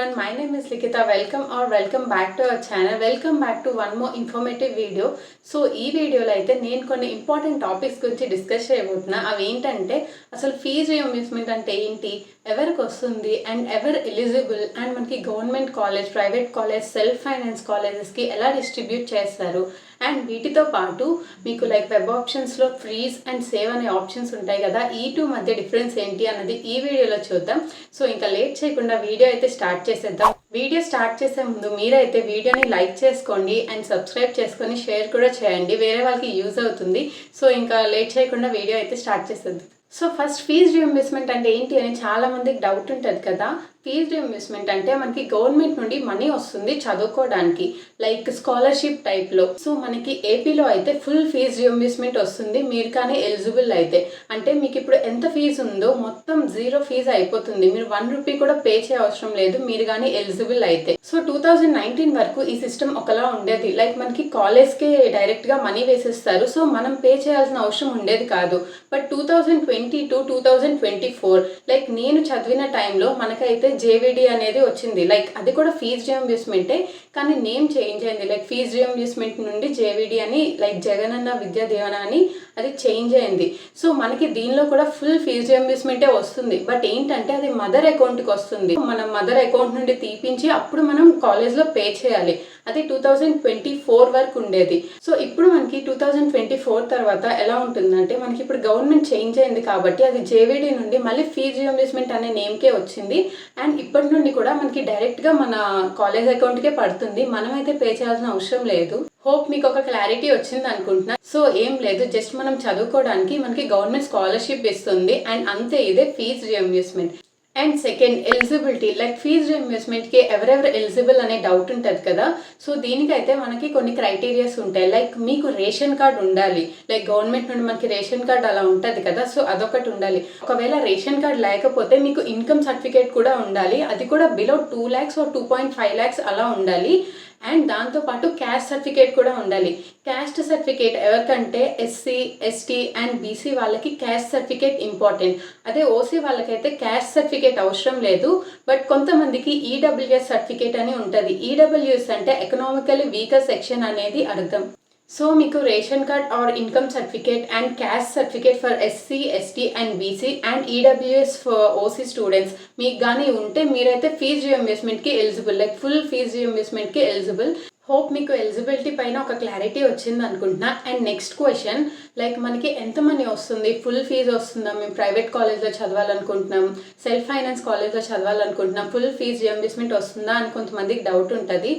everyone, my name is Likita. Welcome back to our channel. Welcome back to one more informative video. So ఈ వీడియోలో అయితే నేను కొన్ని important topics గురించి discuss చేయబోతున్నా. అవి ఏంటంటే అసలు ఫీజు రియంబర్స్మెంట్ అంటే ఏంటి, ఎవరికి వస్తుంది అండ్ ఎవరు ఎలిజిబుల్, అండ్ మనకి government college, private college, self finance కాలేజెస్కి ఎలా డిస్ట్రిబ్యూట్ చేస్తారు, అండ్ వీటితో పాటు మీకు లైక్ వెబ్ ఆప్షన్స్లో ఫ్రీజ్ అండ్ సేవ్ అనే ఆప్షన్స్ ఉంటాయి కదా, ఈ టూ మధ్య డిఫరెన్స్ ఏంటి అన్నది ఈ వీడియోలో చూద్దాం. సో ఇంకా లేట్ చేయకుండా వీడియో అయితే స్టార్ట్ చేసేద్దాం. వీడియో స్టార్ట్ చేసే ముందు మీరైతే వీడియోని లైక్ చేసుకోండి అండ్ సబ్స్క్రైబ్ చేసుకొని షేర్ కూడా చేయండి, వేరే వాళ్ళకి యూజ్ అవుతుంది. సో ఇంకా లేట్ చేయకుండా వీడియో అయితే స్టార్ట్ చేసేద్దాం. సో ఫస్ట్ ఫీజు రియంబర్స్మెంట్ అంటే ఏంటి అని చాలా మందికి డౌట్ ఉంటుంది కదా. ఫీజు రియంబర్స్మెంట్ అంటే మనకి గవర్నమెంట్ నుండి మనీ వస్తుంది చదువుకోవడానికి, లైక్ స్కాలర్షిప్ టైప్లో. సో మనకి ఏపీలో అయితే ఫుల్ ఫీజు రియంబర్స్మెంట్ వస్తుంది మీరు కానీ ఎలిజిబుల్ అయితే. అంటే మీకు ఇప్పుడు ఎంత ఫీజు ఉందో మొత్తం జీరో ఫీజు అయిపోతుంది, మీరు 1 రూపీ కూడా పే చేయ అవసరం లేదు మీరు కానీ ఎలిజిబుల్ అయితే. సో 2019 వరకు ఈ సిస్టమ్ ఒకలా ఉండేది, లైక్ మనకి కాలేజ్కే డైరెక్ట్గా మనీ వేసేస్తారు, సో మనం పే చేయాల్సిన అవసరం ఉండేది కాదు. బట్ 2020 to 2024 లైక్ నేను చదివిన టైంలో మనకైతే జేవిడి అనేది వచ్చింది, లైక్ అది కూడా ఫీజు రియంబర్స్మెంటే కానీ నేమ్ చేంజ్ అయింది. లైక్ ఫీజు రియంబర్స్మెంట్ నుండి జేవిడి అని, లైక్ జగనన్న విద్యా దీవెన అని అది చేంజ్ అయింది. సో మనకి దీనిలో కూడా ఫుల్ ఫీజు రియంబర్స్మెంటే వస్తుంది. బట్ ఏంటంటే అది మదర్ అకౌంట్కి వస్తుంది, మనం మదర్ అకౌంట్ నుండి తీపించి అప్పుడు మనం కాలేజ్లో పే చేయాలి. అది 2024 వరకు ఉండేది. సో ఇప్పుడు మనకి 2024 తర్వాత ఎలా ఉంటుందంటే మనకి ఇప్పుడు గవర్నమెంట్ చేంజ్ అయింది కాబట్టి అది జేవిడి నుండి మళ్ళీ ఫీజు రియంబర్స్మెంట్ అనే నేమ్కే వచ్చింది. అండ్ ఇప్పటి నుండి కూడా మనకి డైరెక్ట్గా మన కాలేజ్ అకౌంట్కే పడుతుంది, మనమైతే పే చేయాల్సిన అవసరం లేదు. హోప్ మీకు ఒక క్లారిటీ వచ్చింది అనుకుంటున్నా. సో ఏం లేదు, జస్ట్ మనం చదువుకోవడానికి మనకి గవర్నమెంట్ స్కాలర్షిప్ ఇస్తుంది అండ్ అంతే, ఇదే fee reimbursement. And second eligibility, like fee రియంబర్స్మెంట్కి ఎవరెవరు ఎలిజిబుల్ అనే డౌట్ ఉంటుంది కదా. సో దీనికైతే మనకి కొన్ని క్రైటీరియాస్ ఉంటాయి, లైక్ మీకు రేషన్ కార్డ్ ఉండాలి, లైక్ గవర్నమెంట్ నుండి మనకి రేషన్ కార్డ్ అలా ఉంటుంది కదా, సో అదొకటి ఉండాలి. ఒకవేళ రేషన్ కార్డ్ లేకపోతే మీకు ఇన్కమ్ సర్టిఫికేట్ కూడా ఉండాలి, అది కూడా బిలో 2 lakhs or 2.5 lakhs అలా ఉండాలి. అండ్ దాంతోపాటు క్యాస్ట్ సర్టిఫికేట్ కూడా ఉండాలి. క్యాస్ట్ సర్టిఫికేట్ ఎవరికంటే ఎస్సీ, ఎస్టీ అండ్ బీసీ వాళ్ళకి క్యాస్ట్ సర్టిఫికేట్ ఇంపార్టెంట్. అదే ఓసీ వాళ్ళకైతే క్యాస్ట్ సర్టిఫికేట్ అవసరం లేదు. బట్ కొంతమందికి ఈడబ్ల్యూఎస్ సర్టిఫికేట్ అని ఉంటుంది. ఈడబ్ల్యూఎస్ అంటే ఎకనామికల్లీ వీకర్ సెక్షన్ అనేది అర్థం. సో మీకు ration card or income certificate and caste certificate for SC, ST and BC and EWS for OC students మీకు కానీ ఉంటే మీరైతే ఫీజు రియంబర్స్మెంట్కి ఎలిజిబుల్, లైక్ ఫుల్ ఫీజు రియంబర్స్మెంట్కి ఎలిజిబుల్. హోప్ మీకు ఎలిజిబిలిటీ పైన ఒక క్లారిటీ వచ్చింది అనుకుంటున్నా. అండ్ నెక్స్ట్ క్వశ్చన్, లైక్ మనకి ఎంత మనీ వస్తుంది, ఫుల్ ఫీజు వస్తుందా, మేము ప్రైవేట్ కాలేజ్లో చదవాలనుకుంటున్నాం, సెల్ఫ్ ఫైనాన్స్ కాలేజ్లో చదవాలనుకుంటున్నాం, ఫుల్ ఫీజు రియంబర్స్మెంట్ వస్తుందా అని కొంతమందికి డౌట్ ఉంటుంది.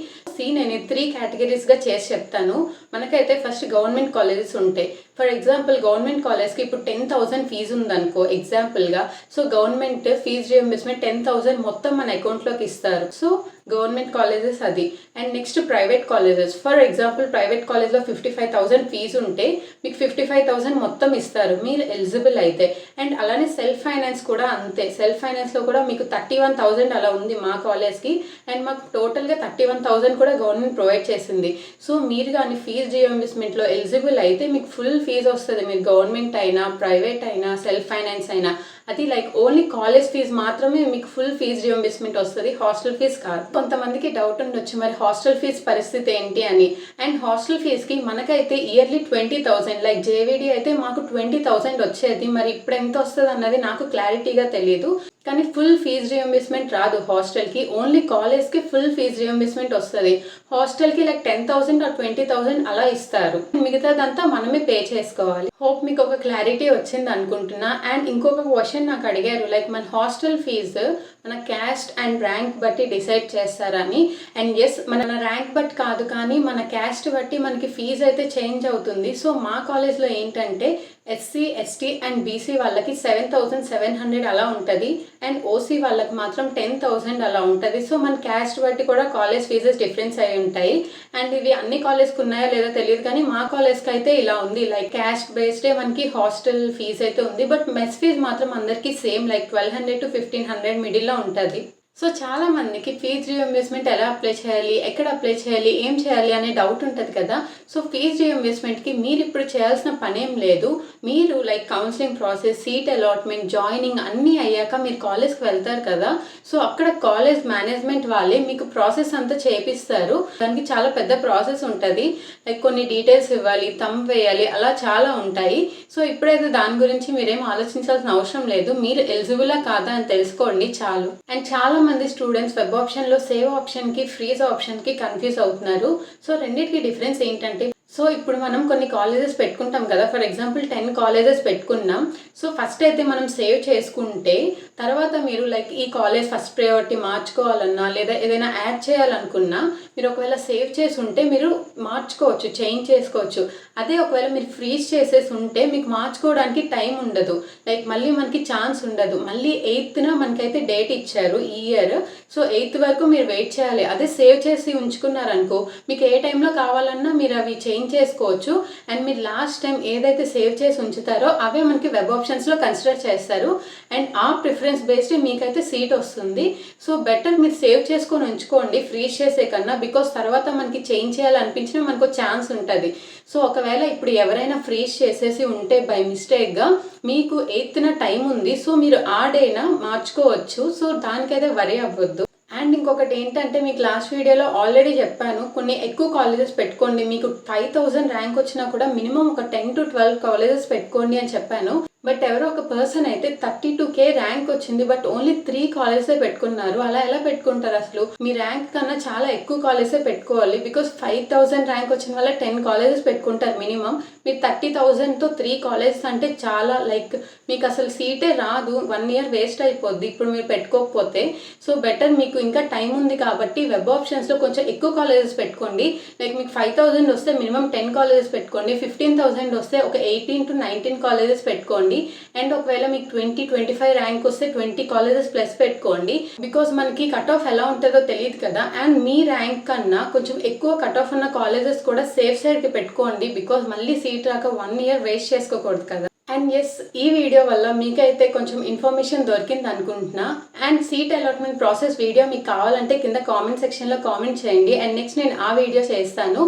నేను 3 కేటగిరీస్గా చేసి చెప్తాను. మనకైతే ఫస్ట్ గవర్నమెంట్ కాలేజెస్ ఉంటాయి. ఫర్ ఎగ్జాంపుల్ గవర్నమెంట్ కాలేజ్కి ఇప్పుడు 10,000 ఫీజు ఉందనుకో ఎగ్జాంపుల్గా. సో గవర్నమెంట్ ఫీజు రియంబర్స్మెంట్ 10,000 మొత్తం మన అకౌంట్లోకి ఇస్తారు. సో గవర్నమెంట్ కాలేజెస్ అది. And next private colleges, for example private కాలేజ్లో 55,000 ఫీజు ఉంటే మీకు 55,000 మొత్తం ఇస్తారు మీరు ఎలిజిబుల్ అయితే. అండ్ అలానే సెల్ఫ్ ఫైనాన్స్ కూడా అంతే, సెల్ఫ్ ఫైనాన్స్లో కూడా మీకు 31,000 అలా ఉంది మా కాలేజ్కి. అండ్ మాకు టోటల్గా 31,000 కూడా గవర్నమెంట్ ప్రొవైడ్ చేసింది. సో మీరు కానీ ఫీజు రియంబర్స్మెంట్లో ఎలిజిబుల్ అయితే మీకు ఫుల్ ఫీజు వస్తుంది, మీరు గవర్నమెంట్ అయినా ప్రైవేట్ అయినా సెల్ఫ్ ఫైనాన్స్ అయినా. అది లైక్ ఓన్లీ కాలేజ్ ఫీజు మాత్రమే మీకు ఫుల్ ఫీజు రియంబర్స్మెంట్ వస్తుంది, హాస్టల్ ఫీజు కాదు. కొంతమందికి డౌట్ ఉండొచ్చు మరి హాస్టల్ ఫీజు పరిస్థితి ఏంటి అని. అండ్ హాస్టల్ ఫీజుకి మనకైతే ఇయర్లీ 20,000, లైక్ జేవిడి అయితే మాకు 20,000 వచ్చేది, మరి ఇప్పుడు ఎంత వస్తుంది అన్నది నాకు క్లారిటీగా తెలియదు. కానీ ఫుల్ ఫీజు రియంబర్స్మెంట్ రాదు హాస్టల్కి, ఓన్లీ కాలేజ్కి ఫుల్ ఫీజు రియంబర్స్మెంట్ వస్తుంది. హాస్టల్కి లైక్ 10,000 or 20,000 అలా ఇస్తారు, మిగతాదంతా మనమే పే చేసుకోవాలి. హోప్ మీకు ఒక క్లారిటీ వచ్చింది అనుకుంటున్నా. అండ్ ఇంకొక క్వశ్చన్ నాకు అడిగారు, లైక్ మన హాస్టల్ ఫీజు మన క్యాస్ట్ అండ్ ర్యాంక్ బట్టి డిసైడ్ చేస్తారని. అండ్ ఎస్, మన ర్యాంక్ బట్టి కాదు కానీ మన క్యాస్ట్ బట్టి మనకి ఫీజు అయితే చేంజ్ అవుతుంది. సో మా కాలేజ్లో ఏంటంటే ఎస్సీ, ఎస్టీ అండ్ బీసీ వాళ్ళకి 7,700 అలా ఉంటుంది. అండ్ ఓసీ వాళ్ళకి మాత్రం 10,000 అలా ఉంటుంది. సో మన క్యాస్ట్ బట్టి కూడా కాలేజ్ ఫీజెస్ డిఫరెన్స్ అయి ఉంటాయి. అండ్ ఇవి అన్ని కాలేజ్కి ఉన్నాయో లేదో తెలియదు కానీ మా కాలేజ్కి అయితే ఇలా ఉంది, లైక్ క్యాస్ట్ బేస్డే మనకి హాస్టల్ ఫీజు అయితే ఉంది. బట్ మెస్ ఫీజు మాత్రం అందరికీ సేమ్, లైక్ 1,200 to 1,500 మిడిల్లో ఉంటుంది. సో చాలా మందికి ఫీజ్ రీయింబర్స్మెంట్ ఎలా అప్లై చేయాలి, ఎక్కడ అప్లై చేయాలి, ఏం చేయాలి అనే డౌట్ ఉంటుంది కదా. సో ఫీజ్ రీయింబర్స్మెంట్కి మీరు ఇప్పుడు చేయాల్సిన పనేం లేదు. మీరు like counselling process, seat allotment, joining అన్నీ అయ్యాక మీరు కాలేజ్కి వెళ్తారు కదా. సో అక్కడ కాలేజ్ మేనేజ్మెంట్ వాళ్ళే మీకు ప్రాసెస్ అంతా చేపిస్తారు. దానికి చాలా పెద్ద ప్రాసెస్ ఉంటుంది. లైక్ కొన్ని డీటెయిల్స్ ఇవ్వాలి, థంబ్ వేయాలి, అలా చాలా ఉంటాయి. సో ఇప్పుడైతే దాని గురించి మీరేం ఆలోచించాల్సిన అవసరం లేదు. మీరు ఎలిజిబులా కాదా అని తెలుసుకోండి చాలు. అండ్ చాలా మంది స్టూడెంట్స్ వెబ్ ఆప్షన్లో సేవ్ ఆప్షన్కి, ఫ్రీజ్ ఆప్షన్కి కన్ఫ్యూజ్ అవుతున్నారు. సో రెండింటికి డిఫరెన్స్ ఏంటంటే, సో ఇప్పుడు మనం కొన్ని కాలేజెస్ పెట్టుకుంటాం కదా. ఫర్ ఎగ్జాంపుల్ 10 కాలేజెస్ పెట్టుకున్నాం. సో ఫస్ట్ అయితే మనం సేవ్ చేసుకుంటే తర్వాత మీరు లైక్ ఈ కాలేజ్ ఫస్ట్ ప్రయారిటీ మార్చుకోవాలన్నా లేదా ఏదైనా యాడ్ చేయాలనుకున్నా మీరు ఒకవేళ సేవ్ చేసి ఉంటే మీరు మార్చుకోవచ్చు, చేంజ్ చేసుకోవచ్చు. అదే ఒకవేళ మీరు ఫ్రీజ్ చేసేసి ఉంటే మీకు మార్చుకోవడానికి టైం ఉండదు. లైక్ మళ్ళీ మనకి ఛాన్స్ ఉండదు. మళ్ళీ 8th మనకైతే డేట్ ఇచ్చారు ఈ ఇయర్. సో 8th వరకు మీరు వెయిట్ చేయాలి. అదే సేవ్ చేసి ఉంచుకున్నారనుకో మీకు ఏ టైంలో కావాలన్నా మీరు అవి చేంజ్ చేసుకోవచ్చు. అండ్ మీరు లాస్ట్ టైం ఏదైతే సేవ్ చేసి ఉంచుతారో అవే మనకి వెబ్ ఆప్షన్స్లో కన్సిడర్ చేస్తారు. అండ్ ఆ ప్రిఫరెన్స్ బేస్డ్ మీకైతే సీట్ వస్తుంది. సో బెటర్ మీరు సేవ్ చేసుకొని ఉంచుకోండి ఫ్రీజ్ చేసే కన్నా. బికాస్ తర్వాత మనకి చేంజ్ చేయాలనిపించినా మనకు ఛాన్స్ ఉంటుంది. సో ఒకవేళ ఇప్పుడు ఎవరైనా ఫ్రీజ్ చేసేసి ఉంటే బై మిస్టేక్గా మీకు 8th టైం ఉంది. సో మీరు ఆ డేనా మార్చుకోవచ్చు. సో దానికైతే వరి అవ్వద్దు. అండ్ ఇంకొకటి ఏంటంటే మీకు లాస్ట్ వీడియోలో ఆల్రెడీ చెప్పాను, కొన్ని ఎక్కువ కాలేజెస్ పెట్టుకోండి. మీకు 5000 ర్యాంక్ వచ్చినా కూడా మినిమం ఒక 10 to 12 కాలేజెస్ పెట్టుకోండి అని చెప్పాను. బట్ ఎవరో ఒక పర్సన్ అయితే 32K ర్యాంక్ వచ్చింది బట్ ఓన్లీ 3 కాలేజెసే పెట్టుకున్నారు. అలా ఎలా పెట్టుకుంటారు అసలు? మీ ర్యాంక్ కన్నా చాలా ఎక్కువ కాలేజెసే పెట్టుకోవాలి. బికాస్ 5000 ర్యాంక్ వచ్చిన వల్ల 10 కాలేజెస్ పెట్టుకుంటారు మినిమం. మీరు 30,000తో 3 కాలేజెస్ అంటే చాలా లైక్ మీకు అసలు సీటే రాదు. 1 year వేస్ట్ అయిపోద్ది ఇప్పుడు మీరు పెట్టుకోకపోతే. సో బెటర్ మీకు ఇంకా టైం ఉంది కాబట్టి వెబ్ ఆప్షన్స్లో కొంచెం ఎక్కువ కాలేజెస్ పెట్టుకోండి. లైక్ మీకు 5000 వస్తే మినిమం 10 కాలేజెస్ పెట్టుకోండి. 15,000 వస్తే ఒక 18 to 19 కాలేజెస్ పెట్టుకోండి. అండ్ ఒకవేళ మీకు 20-25 ర్యాంక్ వస్తే 20 కాలేజెస్ ప్లస్ పెట్టుకోండి. బికాస్ మనకి కట్ ఆఫ్ ఎలా ఉంటుందో తెలియదు కదా. అండ్ మీ ర్యాంక్ కన్నా కొంచెం ఎక్కువ కట్ ఆఫ్ ఉన్న కాలేజెస్ కూడా సేఫ్ సైడ్కి పెట్టుకోండి. బికాస్ మళ్ళీ సీట్ రాక 1 year వేస్ట్ చేసుకోకూడదు కదా. అండ్ ఎస్, ఈ వీడియో వల్ల మీకైతే కొంచెం ఇన్ఫర్మేషన్ దొరికింది అనుకుంటున్నా. And seat allotment process video మీకు కావాలంటే కింద కామెంట్ సెక్షన్లో కామెంట్ చేయండి. అండ్ నెక్స్ట్ నేను ఆ వీడియో చేస్తాను.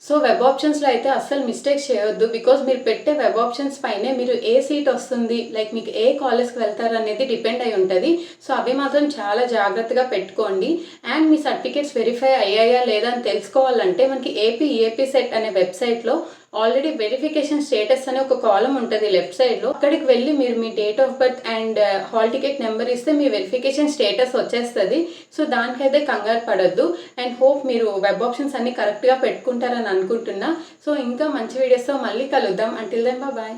సో వెబ్ ఆప్షన్స్లో అయితే అస్సలు మిస్టేక్స్ చేయొద్దు. బికాజ్ మీరు పెట్టే వెబ్ ఆప్షన్స్ పైనే మీరు ఏ సీట్ వస్తుంది, లైక్ మీకు ఏ కాలేజ్కి వెళ్తారు అనేది డిపెండ్ అయి ఉంటుంది. సో అవి మాత్రం చాలా జాగ్రత్తగా పెట్టుకోండి. అండ్ మీ సర్టిఫికేట్స్ వెరిఫై అయ్యాయా లేదా అని తెలుసుకోవాలంటే మనకి ఏపీ సెట్ అనే వెబ్సైట్లో ఆల్రెడీ వెరిఫికేషన్ స్టేటస్ అనే ఒక కాలం ఉంటుంది లెఫ్ట్ సైడ్లో. అక్కడికి వెళ్ళి మీరు మీ date of birth and hall ticket number ఇస్తే మీ వెరిఫికేషన్ స్టేటస్ వచ్చేస్తుంది. సో దానికైతే కంగారు పడొద్దు. అండ్ హోప్ మీరు వెబ్ ఆప్షన్స్ అన్ని కరెక్ట్గా పెట్టుకుంటారని అనుకుంటున్నా. సో ఇంకా మంచి వీడియోస్తో మళ్ళీ కలుద్దాం. Until then bye.